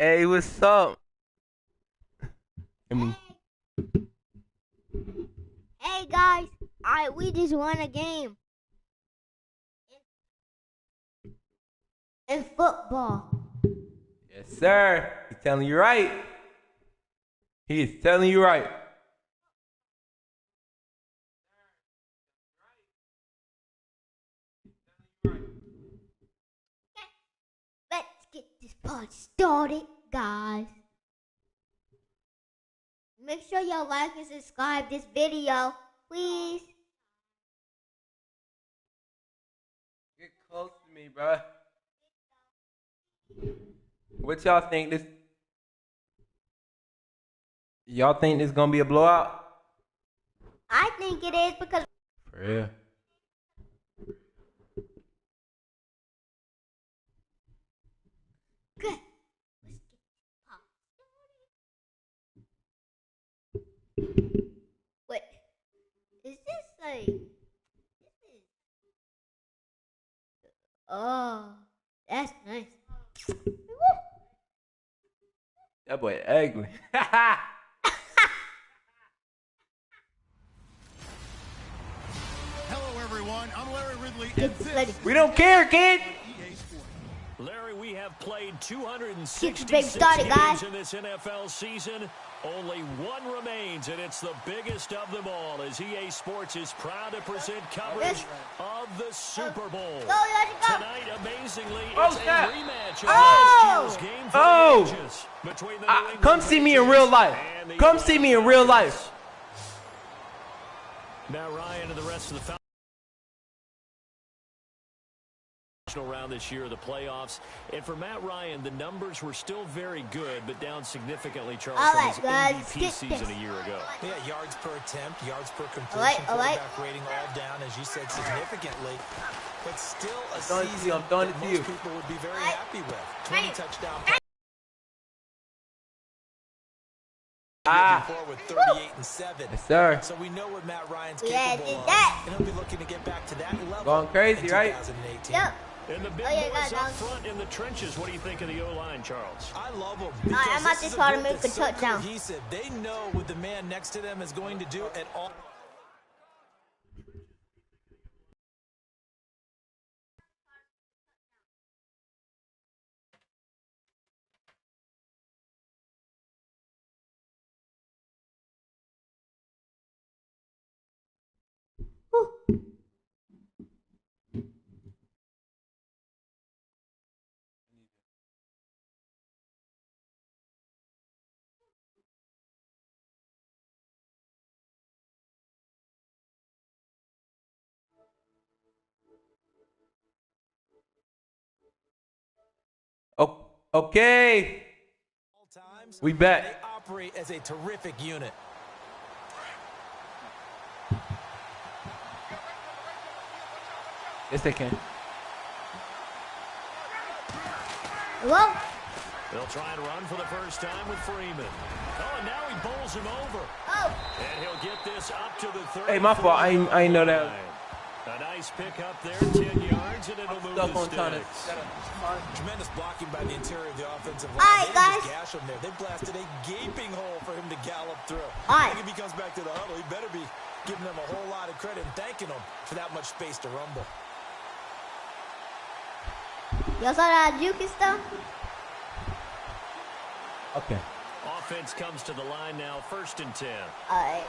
Hey, what's up? I mean, Hey guys, we just won a game in football. yes, sir. He's telling you right. He is telling you right. Let's get this party started, guys. Make sure y'all like and subscribe this video, please. Get close to me, bro. What y'all think this? Y'all think this gonna be a blowout? I think it is because For real. good. Let's get this party started. Wait, is this like? This is. Oh, that's nice. That boy ugly. Hello, everyone. I'm Larry Ridley, and Get this ready. We don't care, kid. EA Sports. Larry, we have played Get 266 the baby started, guys. games in this NFL season. Only one remains, and it's the biggest of them all, as EA Sports is proud to present coverage of the Super Bowl. Go, let's go. Tonight, amazingly, Oh, it's a snap. rematch of Oh. last year's game for Oh. the ages between the New England Come see me in real life. and the Come see me in real life. Matt Ryan and the rest of the round this year of the playoffs, and for Matt Ryan, the numbers were still very good, but down significantly, Charles, All from right, his guys, MVP get season this. a year ago. Yeah, yards per attempt, yards per completion, All right. quarterback rating all down, as you said, significantly. But still a throwing it to season you, I'm throwing that it to most you. people would be very Right. happy with. 20 Right. touchdown Ah, passes with 38-7. yes, sir. So we know what Matt Ryan's Yeah, capable did of, that. and he'll be looking to get back to that level Going crazy, in right? 2018. Yep. And the big Oh, yeah, boys guys, up I'm- front in the trenches. What do you think of the O-line, Charles? I love them. I'm about Because to this is try to group make a that's so touchdown. cohesive. They know what the man next to them is going to do at all. Oh, okay. Times, We back. They operate as a terrific unit. Yes, they can. Well, They'll try and run for the first time with Freeman. Oh, and now he bowls him over. oh, And he'll get this up to the 30. Hey, my fault. I ain't know that. A nice pick up there, 10 yards, and it'll move Stuck the on trying to. sticks. Tremendous blocking by the interior of the offensive line. All right, They didn't just guys. gash him there. They blasted a gaping hole for him to gallop through. All right. I think if he comes back to the huddle, he better be giving them a whole lot of credit and thanking them for that much space to rumble. y'all saw that juke and stuff? Okay. Offense comes to the line now, 1st and 10. All right.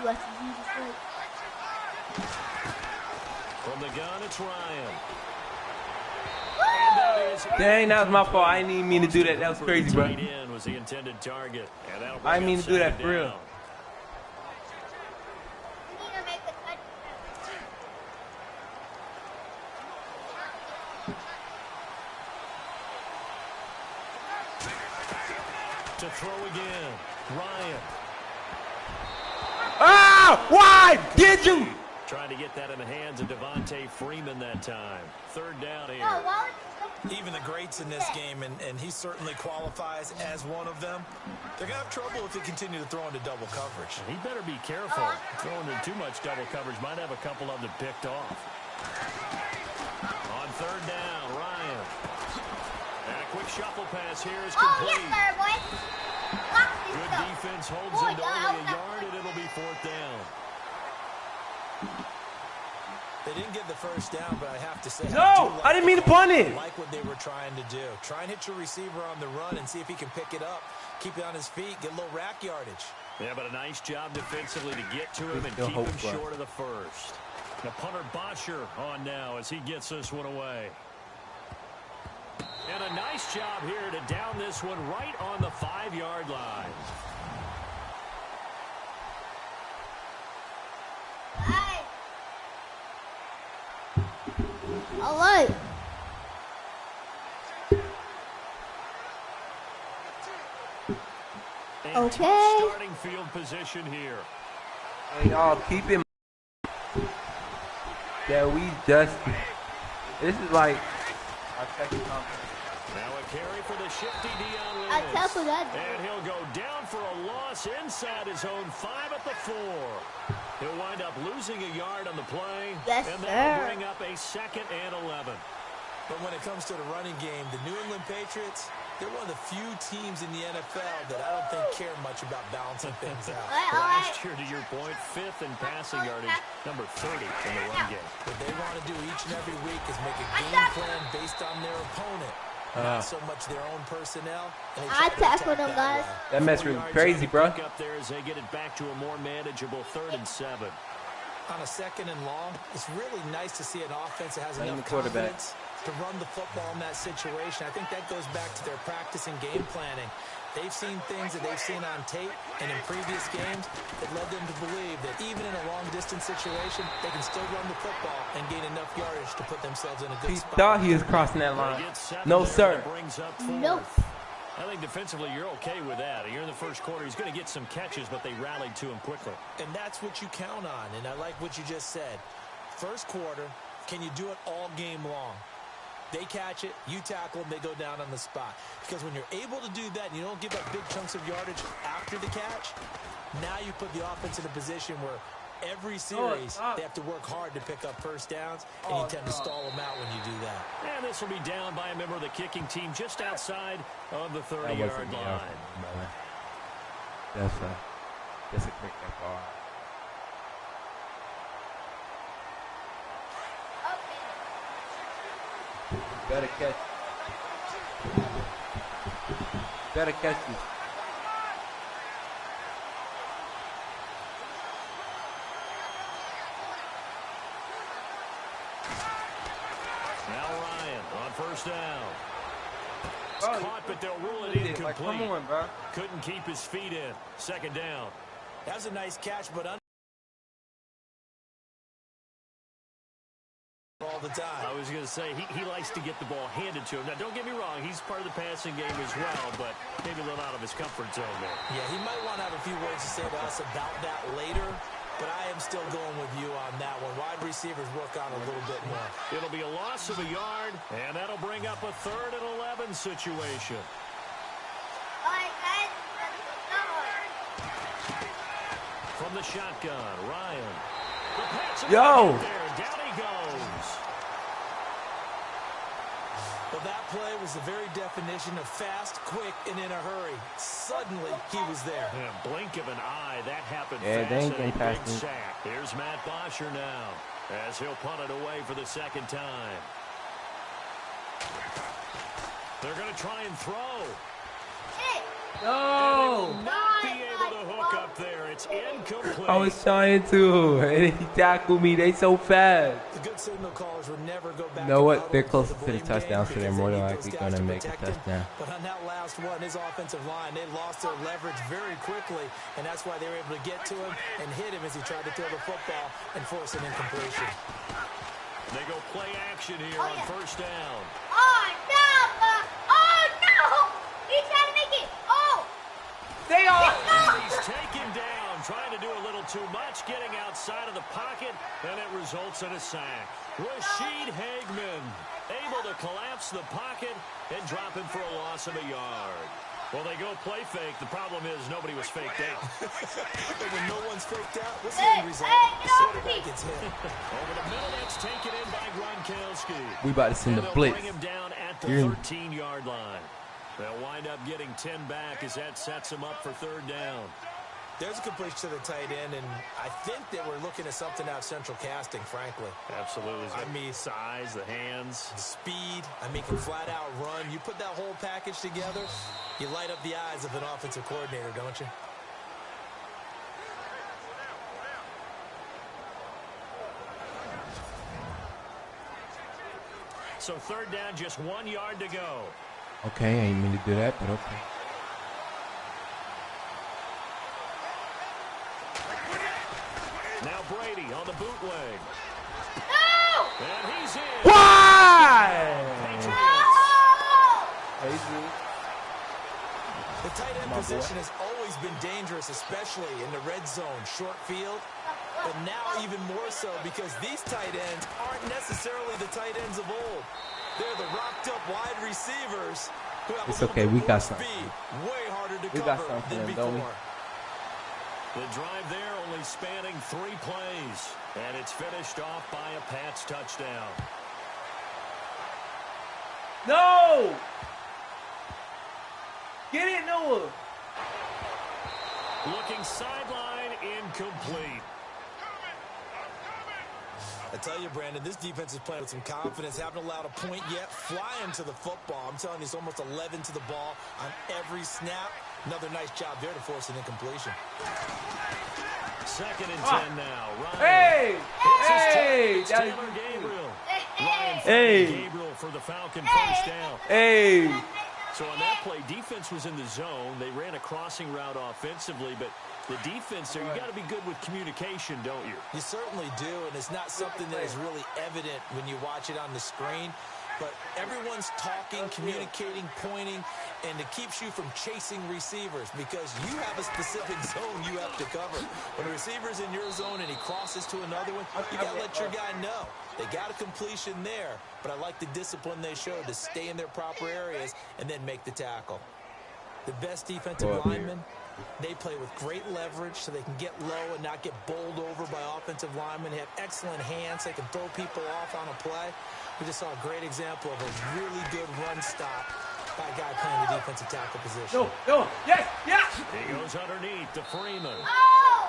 What's Jesus like? From the gun, it's Ryan. And that is Dang, that was my fault. I didn't even mean to do that. That was crazy, bro. tight end was the intended target. And that'll I bring mean up to do that 2nd for real. down. We need to make a touchdown. To throw again, Ryan. Ah! Why did you? Trying to get that in the hands of Devontae Freeman that time. 3rd down here. Oh, well, Even the greats in this game, and he certainly qualifies as one of them, they're going to have trouble if they continue to throw into double coverage. He better be careful. Throwing in too much double coverage might have a couple of them picked off. On 3rd down, Ryan. shuffle pass here is Oh, complete. yes, sir, boy. Lock this Good stuff. defense holds Boy, him to y'all only a out yard, and it'll be 4th down. They didn't get the first down, but I have to say, No, I didn't mean to punt it. I like what they were trying to do. Try and hit your receiver on the run and see if he can pick it up, keep it on his feet, get a little rack yardage. Yeah, but a nice job defensively to get to him and Still keep him hopeful. short of the first. The punter Bosher on now as he gets this one away. And a nice job here to down this one right on the 5-yard line. Hey. All right. And Okay. tough starting field position here. And y'all keep in mind that we just, this is like our second conference. Now a carry for the shifty Dion I Lewis. tackled that. And he'll go down for a loss inside his own 5 at the 4. He'll wind up losing a yard on the play. Yes, and that'll sir. bring up a 2nd and 11. But when it comes to the running game, the New England Patriots, they're one of the few teams in the NFL that I don't think care much about balancing things out. All right. Last year, to your point, 5th in passing yardage, number 30 in the run game. What they want to do each and every week is make a game plan based on their opponent, not so much their own personnel. And they I try to tackled attack him, that guys. way. That mess 4 really yards crazy, on the bro. pick up there as they get it back to a more manageable 3rd and 7. On a 2nd and long, it's really nice to see an offense that has Blame enough the quarterback. confidence to run the football in that situation. I think that goes back to their practice and game planning. They've seen things that they've seen on tape and in previous games that led them to believe that even in a long-distance situation, they can still run the football and gain enough yardage to put themselves in a good He spot. thought he was crossing that They line. get 7 No, there, sir. and it brings up 4th. Nope. I think defensively you're okay with that. You're in the first quarter. He's going to get some catches, but they rallied to him quickly. And that's what you count on, and I like what you just said. First quarter, can you do it all game long? They catch it, you tackle them, they go down on the spot. Because when you're able to do that and you don't give up big chunks of yardage after the catch, now you put the offense in a position where every series they have to work hard to pick up first downs, and you tend to stall them out when you do that. And this will be down by a member of the kicking team just outside of the That 30-yard wasn't me, line. brother. That's a quick FR. Better catch. Better catch this. Now Ryan on first down. It's Bro, caught, but they'll rule it Like, incomplete. come on, bro. Couldn't keep his feet in. 2nd down. That was a nice catch, but all the time. I was going to say, he likes to get the ball handed to him. Now, don't get me wrong. He's part of the passing game as well, but maybe a little out of his comfort zone there. Yeah, he might want to have a few words to say to us about that later, but I am still going with you on that one. Wide receivers work on a little bit more. It'll be a loss of a yard, and that'll bring up a 3rd and 11 situation. All right, guys. From the shotgun, Ryan. The pass is Yo! right there. Down he goes. Well, that play was the very definition of fast, quick, and in a hurry. Suddenly, he was there. In a blink of an eye, that happened Yeah, fast they ain't and a getting past big me. sack. Here's Matt Bosher now as he'll punt it away for the 2nd time. They're going to try and throw. No! Not be able to hook up there. It's incomplete. I was trying to, and he tackled me. They so fast. The good signal callers would never go back. You know and what? huddle They're the closer to the blame touchdown, game so they're because more they than need those likely guys gonna to make a protect him. touchdown. But on that last one, his offensive line, they lost their leverage very quickly, and that's why they were able to get to him and hit him as he tried to throw the football and force an incompletion. They go play action here on first down. Oh, no. Oh, no. He's trying to make it. Oh. They are. He's taken down, trying to do a little too much, getting outside of the pocket, and it results in a sack. Rashid Hageman able to collapse the pocket and drop him for a loss of a yard. Well, they go play fake. The problem is nobody was faked out. And when no one's faked out, what's the Hey, end result? hey, get off Quarterback me. gets hit. Over the middle, that's taken in by Gronkowski. We about to send And the they'll blitz. bring him down at the You're in- 13-yard line. They'll wind up getting 10 back as that sets them up for third down. There's a completion to the tight end, and I think that we're looking at something out of central casting, frankly. Absolutely. I mean, size, the hands. the speed. I mean, can flat out run. You put that whole package together, you light up the eyes of an offensive coordinator, don't you? So third down, just 1 yard to go. Okay, I ain't mean to do that, but okay. Now Brady on the bootleg. No! And he's in. Why? The tight end position has always been dangerous, especially in the red zone, short field. But now even more so because these tight ends aren't necessarily the tight ends of old. They're the rocked-up wide receivers who have It's a little okay, bit we more got something. speed, way harder to We got cover something, than don't we? before. The drive there only spanning 3 plays. And it's finished off by a Pats touchdown. No! Get it, Noah! Looking sideline incomplete. I tell you, Brandon, this defense is playing with some confidence. Haven't allowed a point yet. Flying to the football. I'm telling you, it's almost 11 to the ball on every snap. Another nice job there to force an incompletion. 2nd and 10 now. Ryan. Hey! Hey! It's That Taylor is- Gabriel. Ryan Hey. finding Gabriel for the Falcon first down. Hey! So on that play, defense was in the zone. They ran a crossing route offensively, but the defense there, you got to be good with communication, don't you? You certainly do, and it's not something that is really evident when you watch it on the screen. But everyone's talking, communicating, pointing, and it keeps you from chasing receivers because you have a specific zone you have to cover. When a receiver's in your zone and he crosses to another one, you got to let your guy know. They got a completion there, but I like the discipline they showed to stay in their proper areas and then make the tackle. The best defensive linemen, they play with great leverage so they can get low and not get bowled over by offensive linemen. They have excellent hands. They can throw people off on a play. We just saw a great example of a really good run stop by a guy playing the defensive tackle position. No, yes, yes! He goes underneath to Freeman.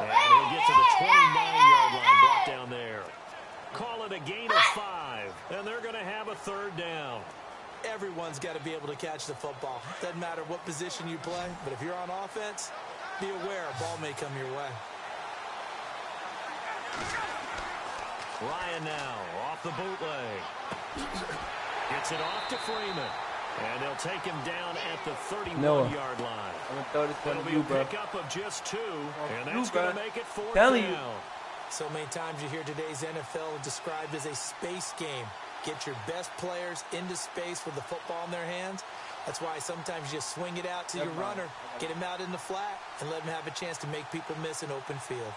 And he'll get to the 29-yard line, brought down there. Call it a gain of 5, and they're going to have a third down. Everyone's got to be able to catch the football. Doesn't matter what position you play, but if you're on offense, be aware a ball may come your way. Ryan now off the bootleg. Gets it off to Freeman. And they'll take him down at the 31-yard line. I'm gonna throw this one It'll to be you, a bro. pickup of just 2, and you, that's bro. going to make it 4th Telling you. down. So many times you hear today's NFL described as a space game. Get your best players into space with the football in their hands. That's why sometimes you just swing it out to your runner, get him out in the flat, and let him have a chance to make people miss an open field.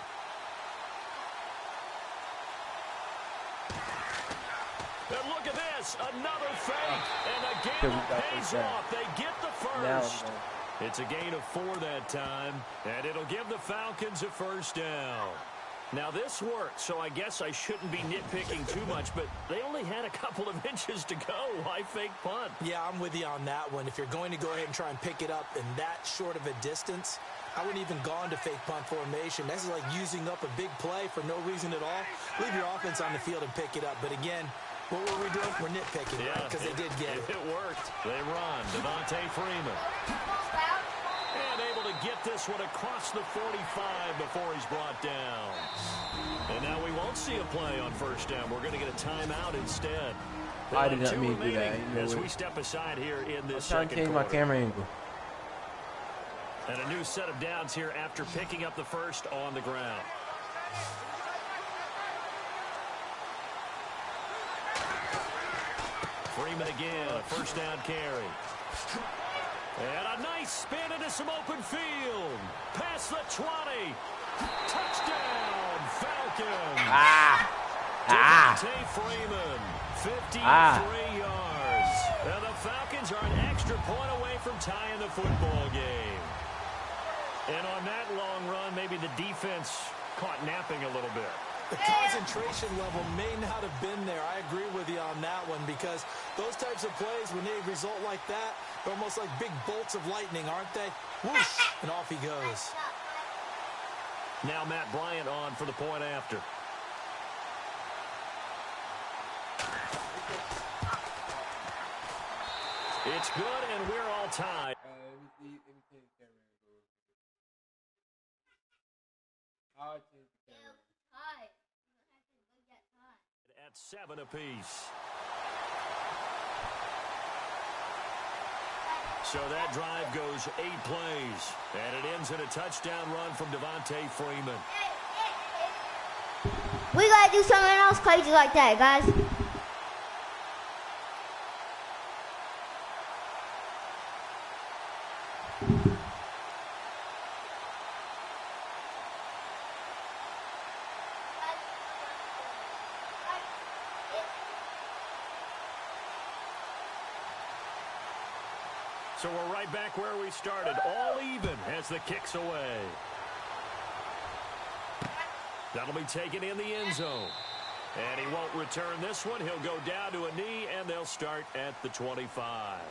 And look at this, another fake, and the gamble pays off. They get the first. It's a gain of 4 that time, and it'll give the Falcons a first down. Now, this worked, so I guess I shouldn't be nitpicking too much, but they only had a couple of inches to go. Why fake punt? Yeah, I'm with you on that one. If you're going to go ahead and try and pick it up in that short of a distance, I wouldn't even gone to fake punt formation. This is like using up a big play for no reason at all. Leave your offense on the field and pick it up. But again, what were we doing? We're nitpicking, right? Because they did get it. It worked. They run. Devontae Freeman. And able to get this one across the 45 before he's brought down. And now we won't see a play on first down. We're going to get a timeout instead. I did not mean to do that. As we step aside here in this I'm trying to change my camera angle. And a new set of downs here after picking up the first on the ground. Freeman again, a first down carry. And a nice spin into some open field. Past the 20. Touchdown, Falcons. Devontae Freeman, 53 yards. And the Falcons are an extra point away from tying the football game. And on that long run, maybe the defense caught napping a little bit. The concentration level may not have been there. I agree with you on that one because those types of plays, when they result like that, they're almost like big bolts of lightning, aren't they? Whoosh, and off he goes. Now Matt Bryant on for the point after. It's good, and we're all tied. Let me change the camera. I'll change the camera. At 7 apiece. So that drive goes 8 plays, and it ends in a touchdown run from Devontae Freeman. We gotta do something else crazy like that, guys. So we're right back where we started, all even as the kick's away. That'll be taken in the end zone. And he won't return this one. He'll go down to a knee, and they'll start at the 25.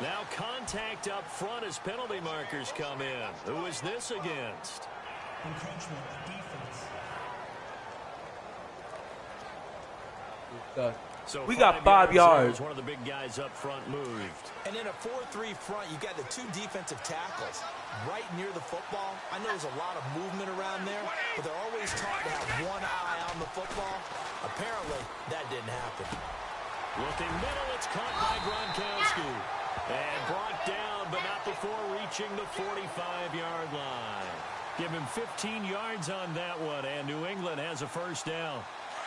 Now contact up front as penalty markers come in. Who is this against? Encroachment defense. So we got 5 yards. One of the big guys up front moved. And in a 4-3 front, you got the 2 defensive tackles right near the football. I know there's a lot of movement around there, but they're always taught to have one eye on the football. Apparently, that didn't happen. Looking middle, it's caught by Gronkowski. And brought down, but not before reaching the 45-yard line. Give him 15 yards on that one, and New England has a first down.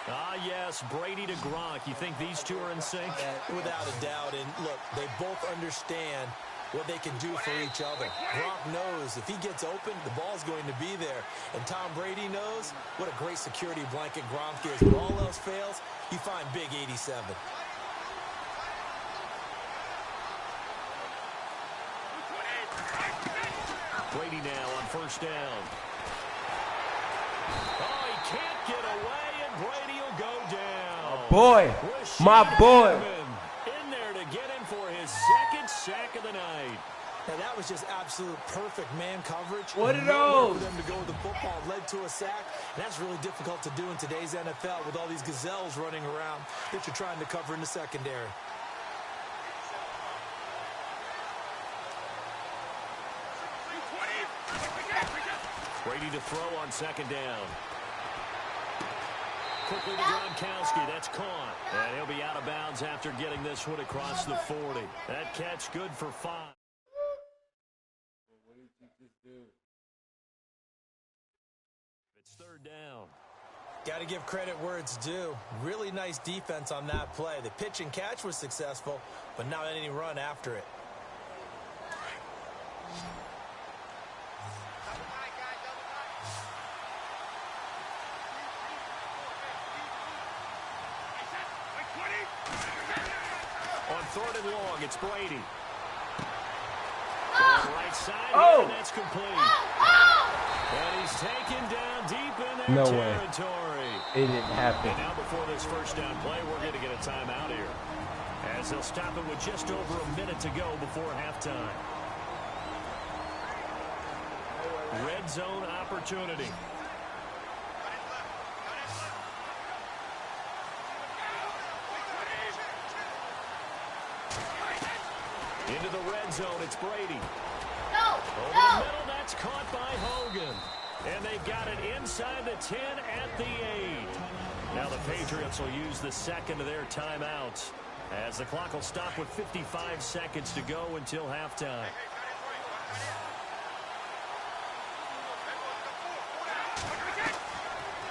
Ah, yes, Brady to Gronk. You think these two are in sync? Without a doubt. And look, they both understand what they can do for each other. Gronk knows if he gets open, the ball's going to be there. And Tom Brady knows what a great security blanket Gronk is. When all else fails, you find Big 87. Brady now on first down. Oh, he can't get away, and Brady will go down. Boy, Rashid my boy. Hickman in there to get him for his second sack of the night. And that was just absolute perfect man coverage. What are Nowhere those? for them to go with the football led to a sack. And that's really difficult to do in today's NFL with all these gazelles running around that you're trying to cover in the secondary. Brady to throw on second down. Quickly to Gronkowski. That's caught. And he'll be out of bounds after getting this one across the 40. That catch good for 5. What did you just do? It's third down. Got to give credit where it's due. Really nice defense on that play. The pitch and catch was successful, but not any run after it. On third and long, it's Brady. Right side, Oh! and that's complete. And he's taken down deep in their No way. territory. It didn't happen. And now before this first down play, we're going to get a timeout here. As they'll stop it with just over a minute to go before halftime. Red zone opportunity. Into the red zone, it's Brady. Over the middle, that's caught by Hogan. And they've got it inside the 10 at the 8. Now the Patriots will use the second of their timeouts as the clock will stop with 55 seconds to go until halftime.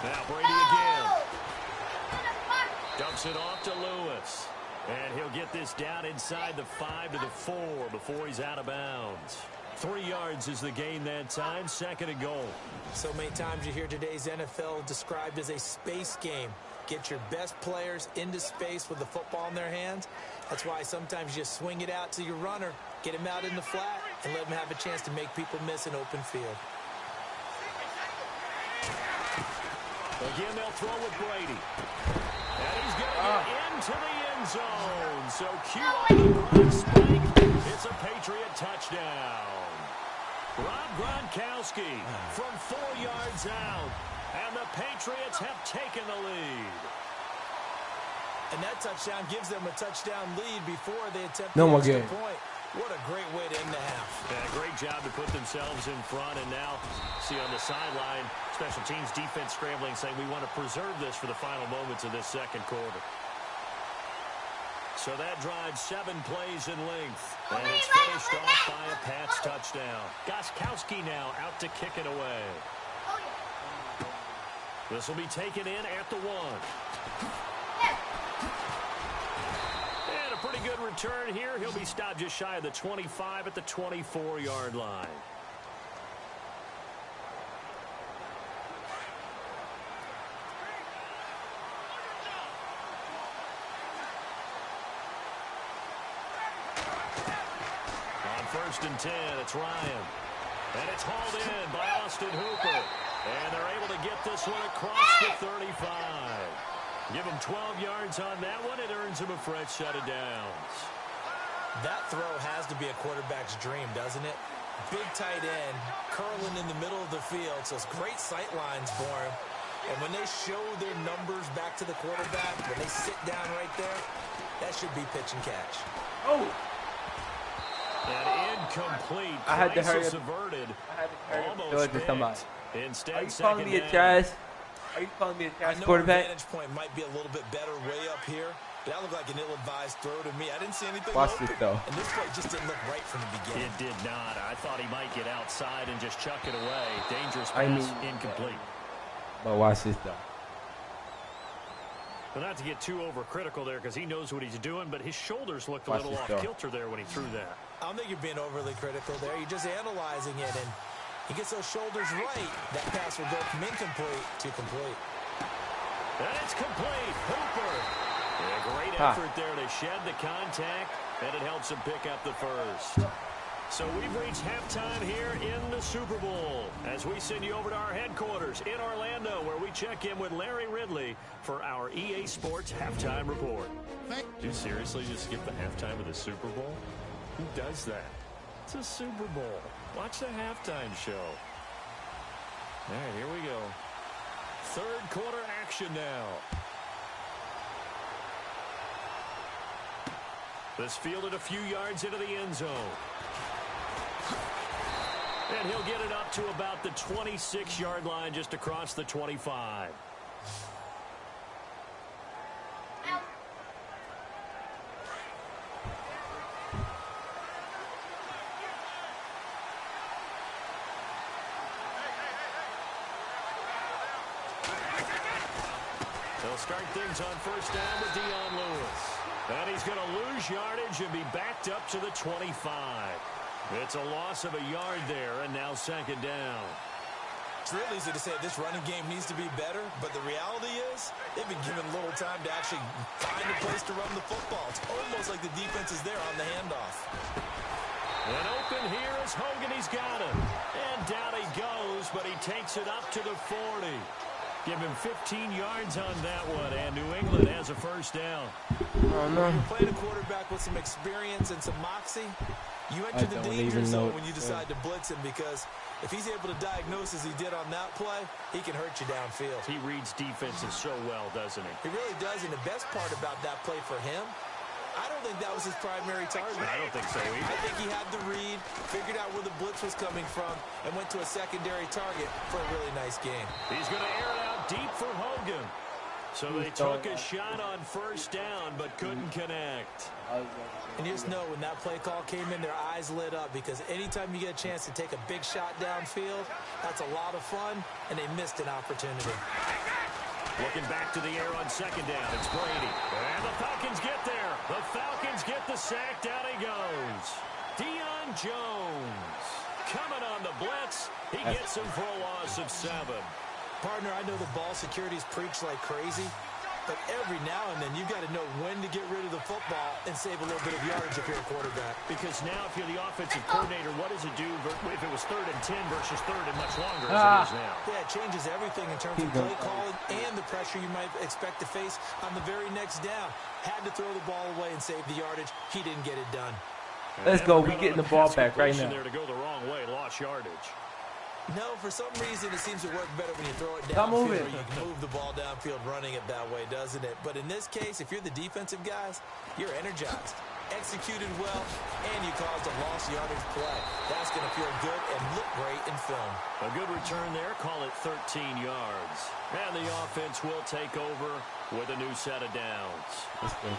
Now Brady again. Dumps it off to Lewis. And he'll get this down inside the 5 to the 4 before he's out of bounds. 3 yards is the gain that time. 2nd and goal. So many times you hear today's NFL described as a space game. Get your best players into space with the football in their hands. That's why sometimes you just swing it out to your runner, get him out in the flat, and let him have a chance to make people miss an open field. Again, they'll throw with Brady. And he's going to get into the end zone. So cue on the clock spike. It's a Patriot touchdown. Rob Gronkowski from 4 yards out. And the Patriots have taken the lead. And that touchdown gives them a touchdown lead before they attempt No the more extra game. point. What a great way to end the half. Yeah, great job to put themselves in front. And now, see on the sideline, special teams defense scrambling, saying we want to preserve this for the final moments of this 2nd quarter. So that drives 7 plays in length. And it's finished off by a Pats touchdown. Gostkowski now out to kick it away. This will be taken in at the 1. And a pretty good return here. He'll be stopped just shy of the 25 at the 24-yard line. On 1st and 10, it's Ryan. And it's hauled in by Austin Hooper. And they're able to get this one across the 35. Give him 12 yards on that one. It earns him a fresh set of downs. That throw has to be a quarterback's dream, doesn't it? Big tight end, curling in the middle of the field, so it's great sight lines for him. And when they show their numbers back to the quarterback, when they sit down right there, that should be pitch and catch. Oh! And incomplete. I had to hurry up. Subverted. I had to hurry up Almost to it to somebody. picked. Instead, Are you calling me a down. trash? Are you calling me a I trash know our quarterback? vantage point might be a little bit better way up here, but that looked like an ill-advised throw to me. I didn't see anything Watch open. this, though. And this play just didn't look right from the beginning. It did not. I thought he might get outside and just chuck it away. Dangerous I pass, mean- incomplete. But watch this, though. Well, not to get too overcritical there because he knows what he's doing, but his shoulders looked a Watch little this, off though. kilter there when he threw that. I don't think you're being overly critical there. You're just analyzing it, and he gets those shoulders right. That pass will go from incomplete to complete. And it's complete. Hooper. Yeah, great effort there to shed the contact, and it helps him pick up the first. So we've reached halftime here in the Super Bowl as we send you over to our headquarters in Orlando where we check in with Larry Ridley for our EA Sports Halftime Report. Did you seriously just skip the halftime of the Super Bowl? Who does that? It's a Super Bowl. Watch the halftime show. All right, here we go. 3rd quarter action now. This fielded a few yards into the end zone. And he'll get it up to about the 26-yard line just across the 25. They'll start things on 1st down with Dion Lewis. And he's going to lose yardage and be backed up to the 25. It's a loss of a yard there, and now 2nd down. It's real easy to say this running game needs to be better, but the reality is they've been given little time to actually find a place to run the football. It's almost like the defense is there on the handoff. And open here is Hogan. He's got him. And down he goes, but he takes it up to the 40. Give him 15 yards on that one, and New England has a 1st down. Oh, no. You're playing a quarterback with some experience and some moxie. You enter the don't danger even zone know. when you decide to blitz him, because if he's able to diagnose as he did on that play, he can hurt you downfield. He reads defenses so well, doesn't he? He really does, and the best part about that play for him, I don't think that was his primary target. I don't think so either. I think he had the read, figured out where the blitz was coming from, and went to a secondary target for a really nice game. He's going to air it out deep for Hogan. So they took a shot on 1st down, but couldn't connect. And you just know when that play call came in, their eyes lit up, because anytime you get a chance to take a big shot downfield, that's a lot of fun, and they missed an opportunity. Looking back to the air on 2nd down, it's Brady. And the Falcons get there. The Falcons get the sack. Down he goes. Deion Jones. coming on the blitz. He gets him for a loss of 7. Partner, I know the ball security's preached like crazy, but every now and then you've got to know when to get rid of the football and save a little bit of yardage if you're a quarterback. Because now if you're the offensive coordinator, what does it do if it was 3rd and 10 versus 3rd and much longer as it is now? Yeah, it changes everything in terms of play calling and the pressure you might expect to face on the very next down. Had to throw the ball away and save the yardage. He didn't get it done. Let's go. We're getting the ball back right now. There to go the wrong way, lost yardage. No, for some reason it seems to work better when you throw it downfield. You can move the ball downfield running it that way, doesn't it? But in this case, if you're the defensive guys, you're energized, executed well, and you caused a lost yardage play. That's going to feel good and look great in film. A good return there. Call it 13 yards. And the offense will take over with a new set of downs. Let's go.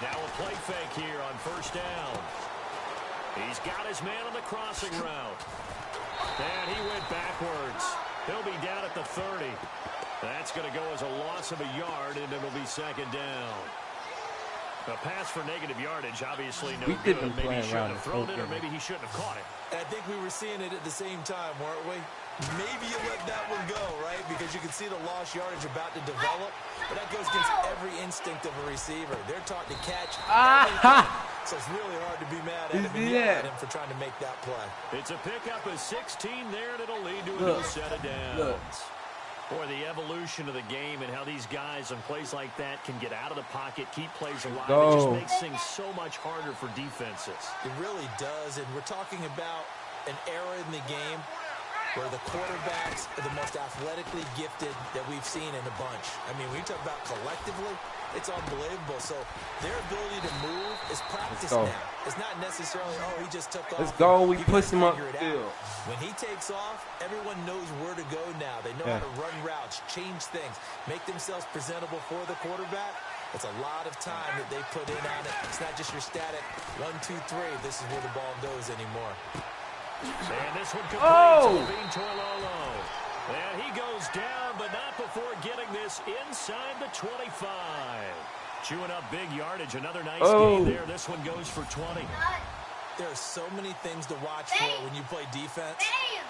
Now a play fake here on 1st down. He's got his man on the crossing route. And he went backwards. He'll be down at the 30. That's going to go as a loss of a yard, and it'll be 2nd down. A pass for negative yardage, obviously no good. Maybe he shouldn't have thrown it, or maybe he shouldn't have caught it. And I think we were seeing it at the same time, weren't we? Maybe you let that one go, right? Because you can see the lost yardage about to develop. But that goes against every instinct of a receiver. They're taught to catch. So it's really hard to be mad at him and yell at him for trying to make that play. It's a pickup of 16 there, and it'll lead to a new set of downs. Boy, the evolution of the game and how these guys on plays like that can get out of the pocket, keep plays alive. It just makes things so much harder for defenses. It really does, and we're talking about an era in the game where the quarterbacks are the most athletically gifted that we've seen in a bunch. I mean, when you talk about collectively, it's unbelievable. So their ability to move is practiced now. It's not necessarily, oh, he just took off. Let's go. We push him up the field. When he takes off, everyone knows where to go now. They know how to run routes, change things, make themselves presentable for the quarterback. It's a lot of time that they put in on it. It's not just your static 1, 2, 3. This is where the ball goes anymore. And this one completes Bean Toilolo. And he goes down, but not before getting this inside the 25. Chewing up big yardage. Another nice game there. This one goes for 20. There are so many things to watch for when you play defense.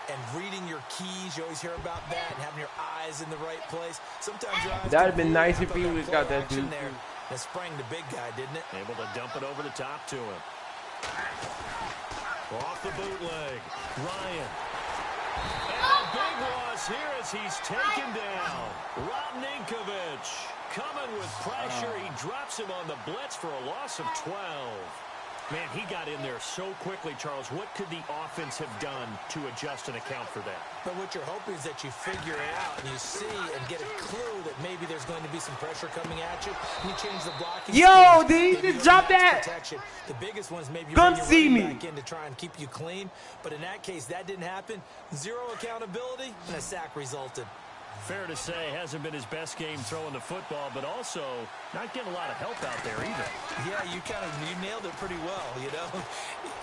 And reading your keys, you always hear about that, and having your eyes in the right place. Sometimes your eyes that'd have been nice if he would have got that dude there. That sprang the big guy, didn't it? Able to dump it over the top to him. Off the bootleg, Ryan. And a big loss here as he's taken down. Rob Ninkovich coming with pressure. He drops him on the blitz for a loss of 12. Man, he got in there so quickly, Charles. What could the offense have done to adjust and account for that? But what you're hoping is that you figure it out and you see and get a clue that maybe there's going to be some pressure coming at you. And you change the blocking. Yo, did he just drop that? Protection. The biggest one is maybe come see me back in to try and keep you clean. But in that case, that didn't happen. Zero accountability, and a sack resulted. Fair to say, hasn't been his best game throwing the football, but also not getting a lot of help out there either. Yeah, you nailed it pretty well, you know.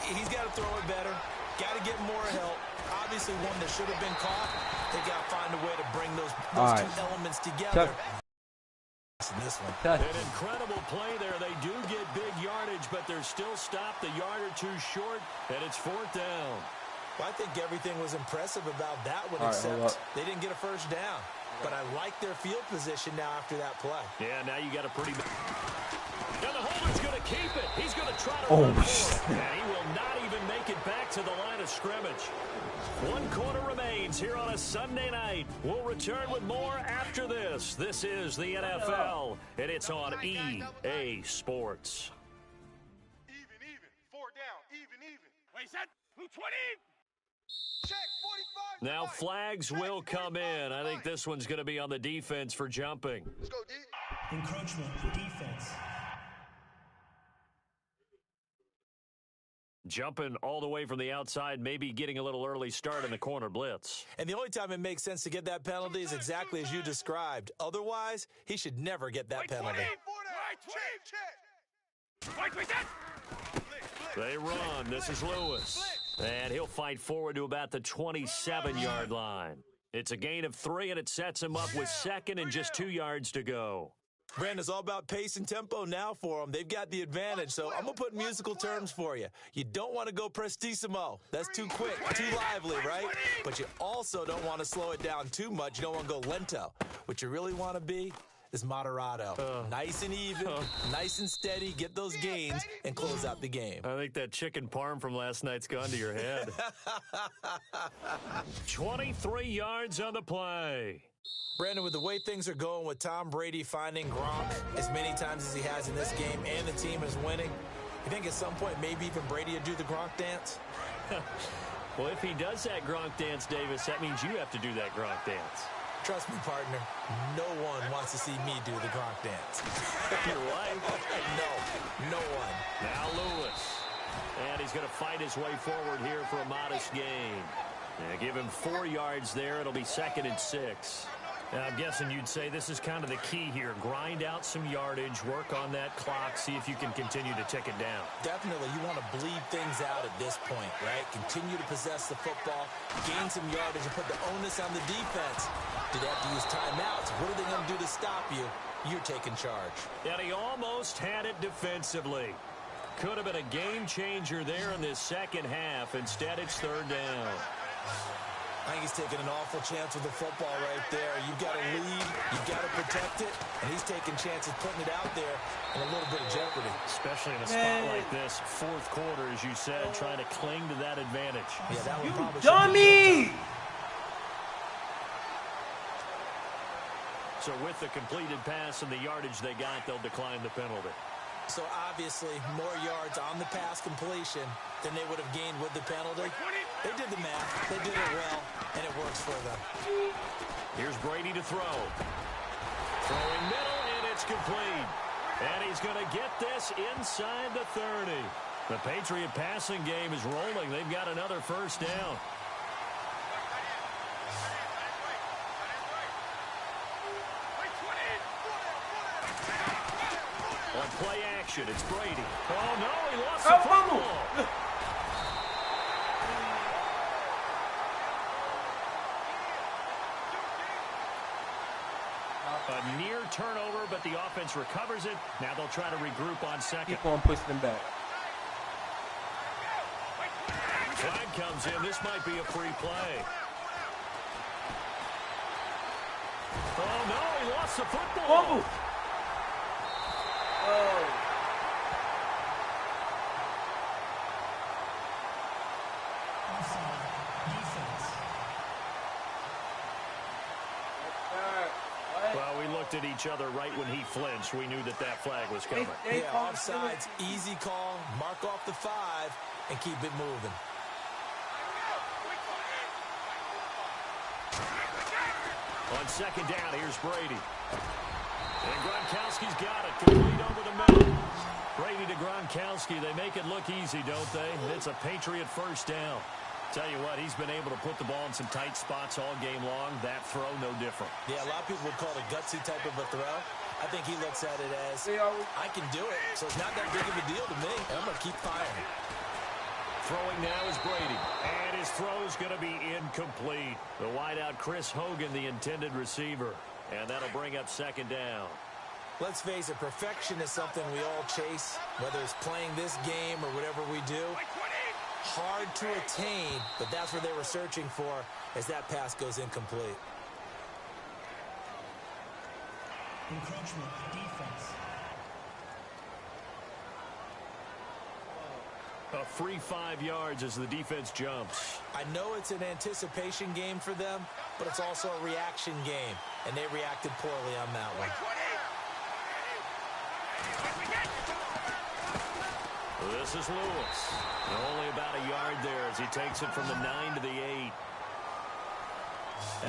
He's got to throw it better, got to get more help. Obviously, one that should have been caught. They got to find a way to bring those two elements together. In this one. An incredible play there. They do get big yardage, but they're still stopped a yard or two short, and it's 4th down. Well, I think everything was impressive about that one, except they didn't get a first down. But I like their field position now after that play. Yeah, now you got a pretty... Now the holder's going to keep it. He's going to try to run for it. And he will not even make it back to the line of scrimmage. 1 quarter remains here on a Sunday night. We'll return with more after this. This is the NFL, and it's on EA Sports. Even. 4 down. Even. Wait, set. 20. Check. 45. Now flags will come in. I think this one's going to be on the defense for jumping. Let's go, D. Encroachment, defense. Jumping all the way from the outside, maybe getting a little early start in the corner blitz. And the only time it makes sense to get that penalty is exactly as you described. Otherwise, he should never get that penalty. They run. This is Lewis. And he'll fight forward to about the 27-yard line. It's a gain of 3, and it sets him up with 2nd and just 2 yards to go. Brandon, it's all about pace and tempo now for them. They've got the advantage, so I'm going to put musical terms for you. You don't want to go prestissimo. That's too quick, too lively, right? But you also don't want to slow it down too much. You don't want to go lento. What you really want to be is moderato. Nice and even, nice and steady, get those gains, and close out the game. I think that chicken parm from last night's gone to your head. 23 yards on the play. Brandon, with the way things are going with Tom Brady finding Gronk as many times as he has in this game and the team is winning, you think at some point maybe even Brady would do the Gronk dance? Well, if he does that Gronk dance, Davis, that means you have to do that Gronk dance. Trust me, partner, no one wants to see me do the Gronk dance. You're right. No one. Now Lewis. And he's going to fight his way forward here for a modest gain. Yeah, give him 4 yards there. It'll be 2nd and 6. Now, I'm guessing you'd say this is kind of the key here. Grind out some yardage, work on that clock, see if you can continue to tick it down. Definitely, you want to bleed things out at this point, right? Continue to possess the football, gain some yardage, and put the onus on the defense. Do they have to use timeouts? What are they going to do to stop you? You're taking charge. And he almost had it defensively. Could have been a game changer there in this second half. Instead, it's 3rd down. I think he's taking an awful chance with the football right there. You've got to lead, you've got to protect it, and he's taking chances putting it out there in a little bit of jeopardy. Especially in a spot like this, 4th quarter, as you said, trying to cling to that advantage. Yeah, that You would dummy! So with the completed pass and the yardage they got, they'll decline the penalty. So obviously, more yards on the pass completion than they would have gained with the penalty. They did the math. They did it well, and it works for them. Here's Brady to throw. Throwing middle, and it's complete. And he's going to get this inside the 30. The Patriot passing game is rolling. They've got another 1st down. On play action, it's Brady. Oh, no, he lost the football. A near turnover, but the offense recovers it. Now they'll try to regroup on 2nd. Keep on pushing them back. Flag comes in. This might be a free play. Oh, no, he lost the football. Fumble. Oh. Well, we looked at each other right when he flinched. We knew that that flag was coming. Yeah, offsides, easy call, mark off the 5, and keep it moving. On 2nd down, here's Brady. And Gronkowski's got it. Complete over the middle. Brady to Gronkowski. They make it look easy, don't they? It's a Patriot 1st down. Tell you what, he's been able to put the ball in some tight spots all game long. That throw, no different. Yeah, a lot of people would call it a gutsy type of a throw. I think he looks at it as, I can do it, so it's not that big of a deal to me. I'm going to keep firing. Throwing now is Brady. And his throw's going to be incomplete. The wideout, Chris Hogan, the intended receiver. And that'll bring up 2nd down. Let's face it, perfection is something we all chase, whether it's playing this game or whatever we do. Hard to attain, but that's what they were searching for as that pass goes incomplete. Encroachment, defense. A free 5 yards as the defense jumps. I know it's an anticipation game for them, but it's also a reaction game, and they reacted poorly on that one. This is Lewis. Only about a yard there as he takes it from the 9 to the 8.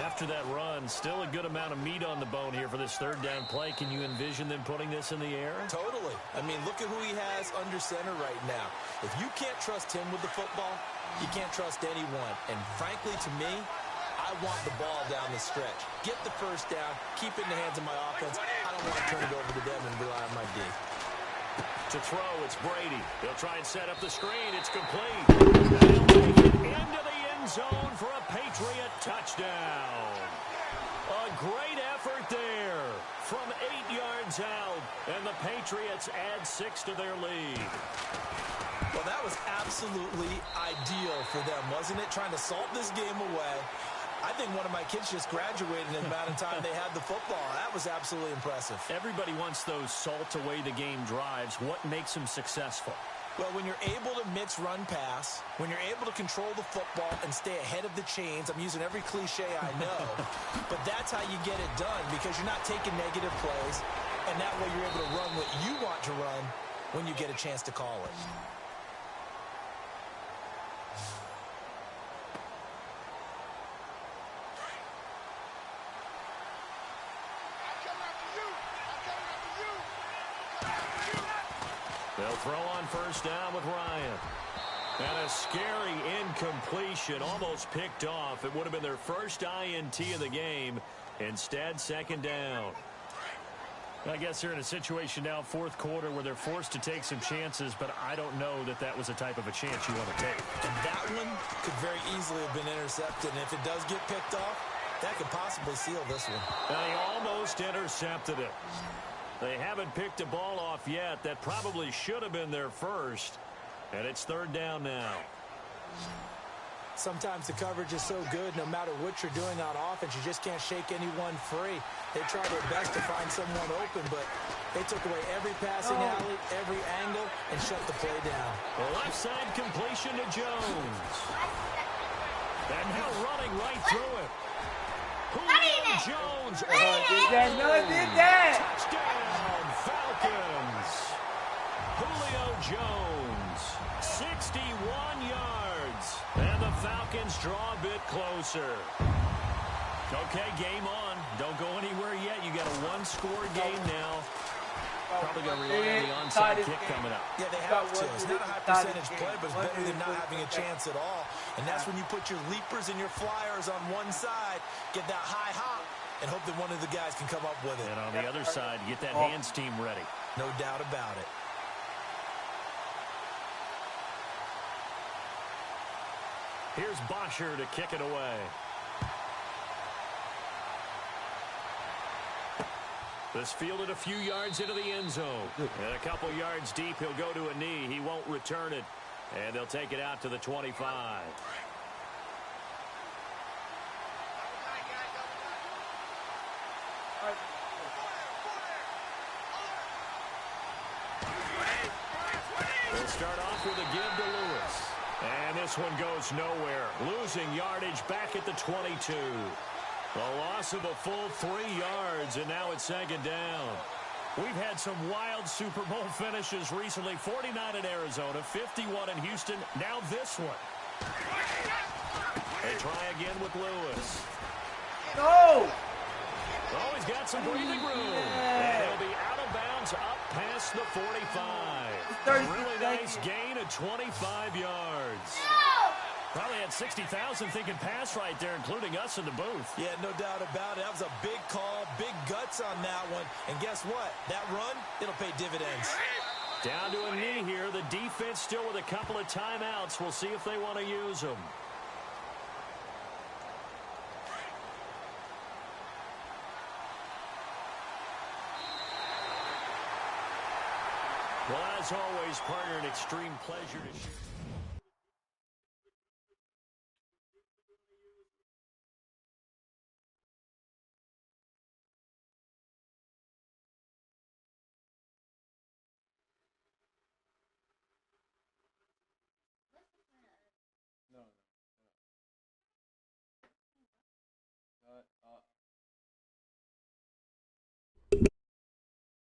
After that run, still a good amount of meat on the bone here for this 3rd down play. Can you envision them putting this in the air? Totally. I mean, look at who he has under center right now. If you can't trust him with the football, you can't trust anyone. And frankly, to me, I want the ball down the stretch. Get the 1st down, keep it in the hands of my offense. I don't want to turn it over to them and rely on my D. To throw, it's Brady. They'll try and set up the screen. It's complete. They'll take it into the end zone for a Patriot touchdown. A great effort there from 8 yards comes out, and the Patriots add 6 to their lead. Well, that was absolutely ideal for them, wasn't it? Trying to salt this game away. I think one of my kids just graduated in the amount of time they had the football. That was absolutely impressive. Everybody wants those salt-away-the-game drives. What makes them successful? Well, when you're able to mix run pass, when you're able to control the football and stay ahead of the chains, I'm using every cliche I know, but that's how you get it done because you're not taking negative plays, and that way you're able to run what you want to run when you get a chance to call it. They'll throw on first down with Ryan. And a scary incompletion, almost picked off. It would have been their first INT of the game. Instead, second down. I guess they're in a situation now, fourth quarter, where they're forced to take some chances, but I don't know that that was the type of a chance you want to take. And that one could very easily have been intercepted, and if it does get picked off, that could possibly seal this one. And he almost intercepted it. They haven't picked a ball off yet. That probably should have been their first. And it's third down now. Sometimes the coverage is so good, no matter what you're doing on offense, you just can't shake anyone free. They try their best to find someone open, but they took away every passing alley, every angle, and shut the play down. The left side completion to Jones. And now running right through it. Julio Jones. Did that. Touchdown, Falcons. Julio Jones, 61 yards. And the Falcons draw a bit closer. Okay, game on. Don't go anywhere yet. You got a one-score game now. Probably going to rely on the onside kick coming up. Yeah, they have to. It's not a high percentage play, but it's better than not having a chance at all. And that's when you put your leapers and your flyers on one side, get that high hop, and hope that one of the guys can come up with it. And on the other side, get that hands team ready. No doubt about it. Here's Bosher to kick it away. This fielded a few yards into the end zone. And a couple yards deep, he'll go to a knee. He won't return it. And they'll take it out to the 25. They'll start off with a give to Lewis. And this one goes nowhere. Losing yardage back at the 22. The loss of a full 3 yards, and now it's second down. We've had some wild Super Bowl finishes recently. 49 in Arizona, 51 in Houston, now this one. They try again with Lewis. No! Oh, he's got some breathing room. And he'll be out of bounds up past the 45. A really nice gain of 25 yards. Probably had 60,000 thinking pass right there, including us in the booth. Yeah, no doubt about it. That was a big call, big guts on that one. And guess what? That run, it'll pay dividends. Down to a knee here. The defense still with a couple of timeouts. We'll see if they want to use them. Well, as always, partner, an extreme pleasure to share.